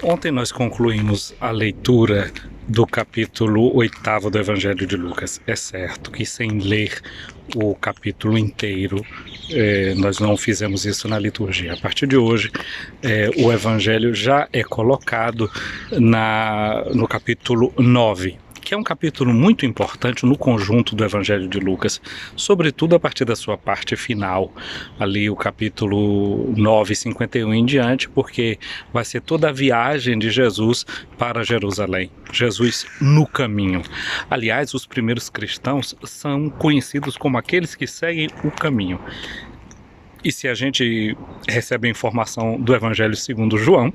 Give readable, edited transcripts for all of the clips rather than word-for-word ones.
Ontem nós concluímos a leitura do capítulo 8º do Evangelho de Lucas. É certo que sem ler o capítulo inteiro, nós não fizemos isso na liturgia. A partir de hoje, o Evangelho já é colocado no capítulo 9, que é um capítulo muito importante no conjunto do Evangelho de Lucas, sobretudo a partir da sua parte final, ali o capítulo 9, 51 em diante, porque vai ser toda a viagem de Jesus para Jerusalém, Jesus no caminho. Aliás, os primeiros cristãos são conhecidos como aqueles que seguem o caminho. E se a gente recebe a informação do Evangelho segundo João,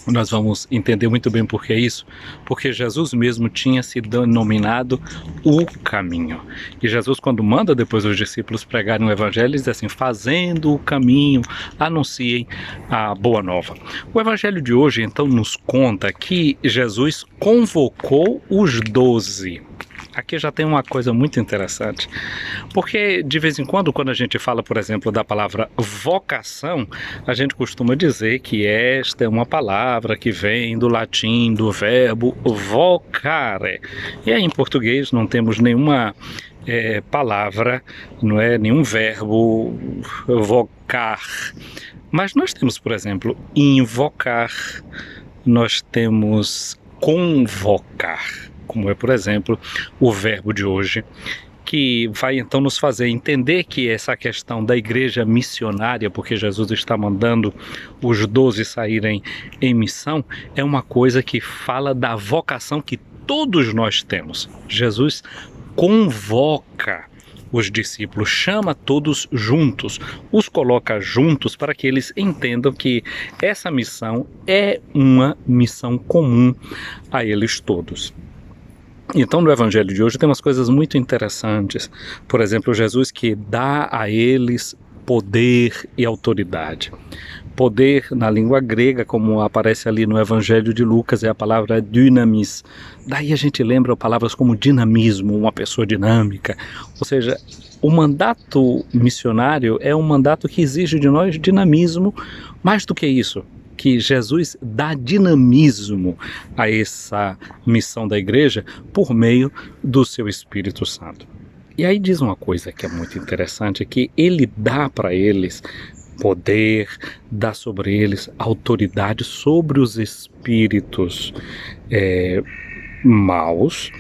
nós vamos entender muito bem por que isso, porque Jesus mesmo tinha se denominado o caminho. E Jesus, quando manda depois os discípulos pregarem o Evangelho, diz assim: fazendo o caminho, anunciem a boa nova. O Evangelho de hoje, então, nos conta que Jesus convocou os 12. Aqui já tem uma coisa muito interessante, porque de vez em quando a gente fala, por exemplo, da palavra vocação, a gente costuma dizer que esta é uma palavra que vem do latim, do verbo vocare. E aí em português não temos nenhuma palavra, não é nenhum verbo vocar. Mas nós temos, por exemplo, invocar, nós temos convocar, como é, por exemplo, o verbo de hoje, que vai então nos fazer entender que essa questão da igreja missionária, porque Jesus está mandando os 12 saírem em missão, é uma coisa que fala da vocação que todos nós temos. Jesus convoca os discípulos, chama todos juntos, os coloca juntos para que eles entendam que essa missão é uma missão comum a eles todos. Então, no Evangelho de hoje tem umas coisas muito interessantes. Por exemplo, Jesus que dá a eles poder e autoridade. Poder, na língua grega, como aparece ali no Evangelho de Lucas, é a palavra dynamis. Daí a gente lembra palavras como dinamismo, uma pessoa dinâmica. Ou seja, o mandato missionário é um mandato que exige de nós dinamismo. Mais do que isso, que Jesus dá dinamismo a essa missão da igreja por meio do seu Espírito Santo. E aí diz uma coisa que é muito interessante, que ele dá para eles poder, dá sobre eles autoridade sobre os espíritos maus,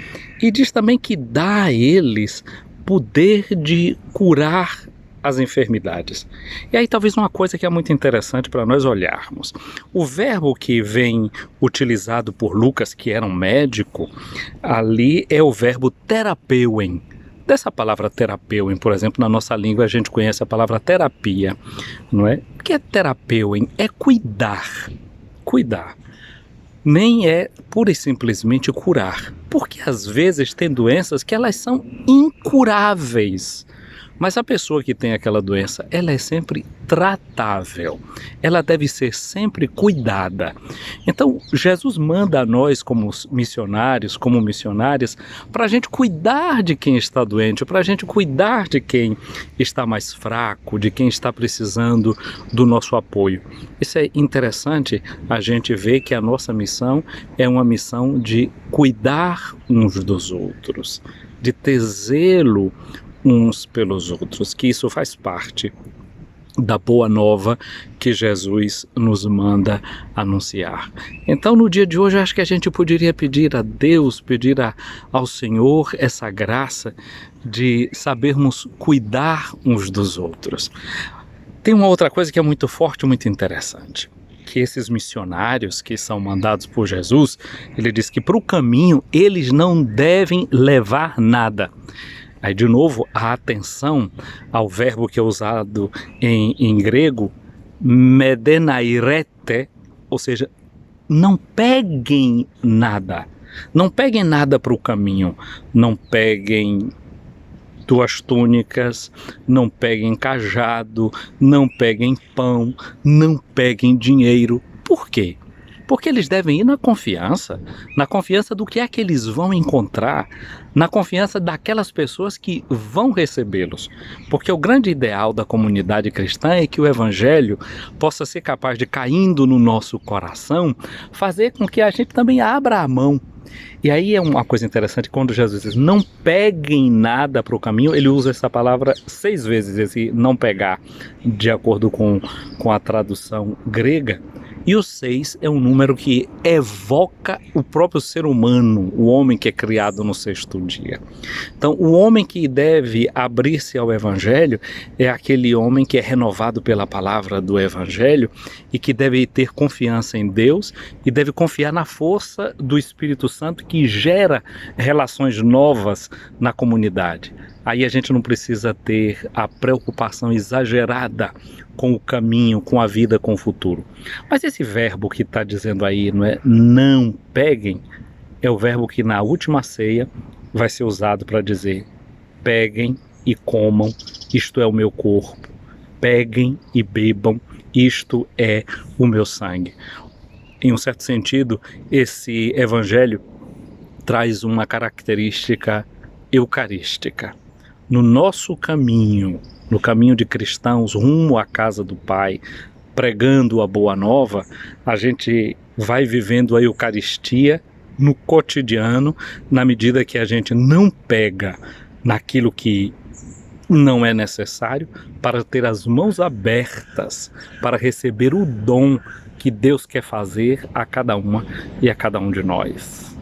e diz também que dá a eles poder de curar as enfermidades. E aí talvez uma coisa que é muito interessante para nós olharmos. O verbo que vem utilizado por Lucas, que era um médico, ali é o verbo terapeuem. Dessa palavra terapeuem, por exemplo, na nossa língua a gente conhece a palavra terapia, não é? O que é terapeuem? É cuidar. Cuidar. Nem é pura e simplesmente curar. Porque às vezes tem doenças que elas são incuráveis. Mas a pessoa que tem aquela doença, ela é sempre tratável, ela deve ser sempre cuidada. Então, Jesus manda a nós como missionários, como missionárias, para a gente cuidar de quem está doente, para a gente cuidar de quem está mais fraco, de quem está precisando do nosso apoio. Isso é interessante, a gente vê que a nossa missão é uma missão de cuidar uns dos outros, de ter zelo uns pelos outros, que isso faz parte da boa nova que Jesus nos manda anunciar. Então, no dia de hoje, eu acho que a gente poderia pedir a Deus, pedir ao Senhor essa graça de sabermos cuidar uns dos outros. Tem uma outra coisa que é muito forte, muito interessante, que esses missionários que são mandados por Jesus, ele diz que para o caminho eles não devem levar nada. Aí, de novo, a atenção ao verbo que é usado em grego, medenairete, ou seja, não peguem nada. Não peguem nada para o caminho. Não peguem 2 túnicas, não peguem cajado, não peguem pão, não peguem dinheiro. Por quê? Porque eles devem ir na confiança do que é que eles vão encontrar, na confiança daquelas pessoas que vão recebê-los. Porque o grande ideal da comunidade cristã é que o evangelho possa ser capaz de, caindo no nosso coração, fazer com que a gente também abra a mão. E aí é uma coisa interessante, quando Jesus diz não peguem nada para o caminho, ele usa essa palavra 6 vezes, esse não pegar, de acordo com a tradução grega. E o 6 é um número que evoca o próprio ser humano, o homem que é criado no 6º dia. Então, o homem que deve abrir-se ao Evangelho é aquele homem que é renovado pela palavra do Evangelho e que deve ter confiança em Deus e deve confiar na força do Espírito Santo que gera relações novas na comunidade. Aí a gente não precisa ter a preocupação exagerada com o caminho, com a vida, com o futuro. Mas esse verbo que está dizendo aí, não é não peguem, é o verbo que na última ceia vai ser usado para dizer peguem e comam, isto é o meu corpo. Peguem e bebam, isto é o meu sangue. Em um certo sentido, esse evangelho traz uma característica eucarística. No nosso caminho, no caminho de cristãos rumo à casa do Pai, pregando a boa nova, a gente vai vivendo a Eucaristia no cotidiano, na medida que a gente não pega naquilo que não é necessário, para ter as mãos abertas para receber o dom que Deus quer fazer a cada uma e a cada um de nós.